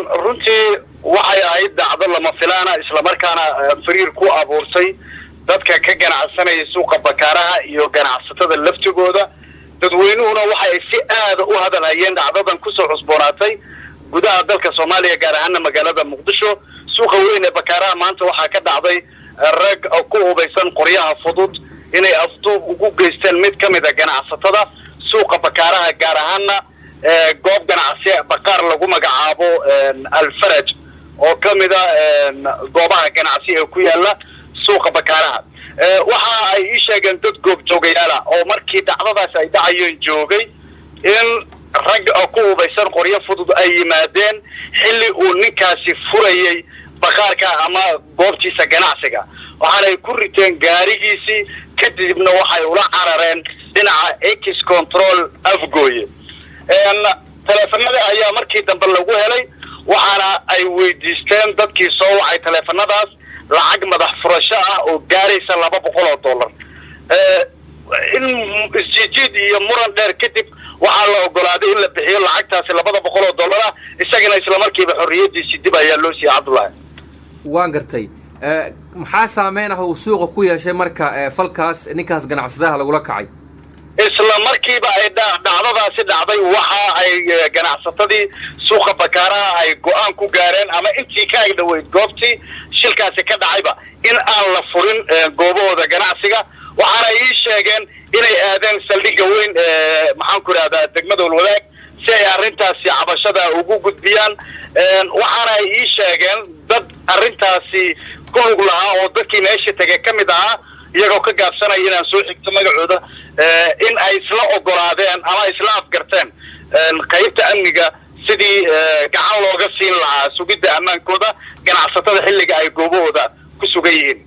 runtii waxay ahayd dhacdo lama filaana isla markaana fariir ku abuursay dadka ka ganacsanaya suuqa bakaaraha iyo ganacsatada laftigooda dadweynuhuna waxay si aad u hadalhayeen dhacdadan ku soo cusboonaatay gudaha dalka Soomaaliya gaar ahaan magaalada Muqdisho suuqa weyn ee bakaaraha maanta waxaa ka dhacday rag ku hubaysan qoryaha fudud inay afduub ugu geysteen mid kamid ah ganacsatada suuqa bakaaraha gaar ahaan goob ganacsi bakaar lagu magacaabo Al-Faraj oo kamid ah goobaha ganacsi ee ku yaala suuqa bakaaraha waxa ay sheegeen dad goob joogayaal oo markii dhacdadaas ay dhacayeen joogay in rag ku hubaysan qoryo fudud ay yimaadeen xilli uu ninkaasi furayay bakaarka ama goobtiisa ganacsiga waxaanay ku riteen gaarigiisii kadibna waxay ula carareen dhinaca X control afgooye telefoonada ayaa markii dambe lagu helay waxaana ay weydiisteen dadkii soo wacay telefoonadaas lacag madax furasho ah oo gaaraysa $200 in isjiid iyo muran dheer kadib waxaa la ogolaaday in la bixiyo lacagtaasi $200 isagana isla markiiba xorriyadiisa dib ayaa loo siiyay Cabdullaahi waan gartay maxaa saameynah uu suuqa ku yeeshay marka falkaas ninkaas ganacsadaha lagula kacay isla markiiba ay dhacdadaasi dhacday waxa ay ganacsatadii suuqa bakaaraha ay go'aan ku gaareen ama intii ka agdhaweyd goobtii shilkaasi ka dhacayba in aan la furin goobahooda ganacsiga waxaana ay sheegeen inay aadeen saldhigga weyn maxaan ku raahdaa degmada Walwadaag si ay arrintaasi cabashada ugu gudbiyaan waxaana ay sheegeen dad arrintaasi ku lug lahaa oo dadkii meesha tagay kamid ahaa iyagoo ka gaabsanaya inaan soo xigto magacooda in ay isla ogolaadeen ama isla afgarteen qaybta amniga sidii gacan looga siin lahaa sugidda ammaankooda ganacsatada xilliga ay goobahooda ku sugan yihiin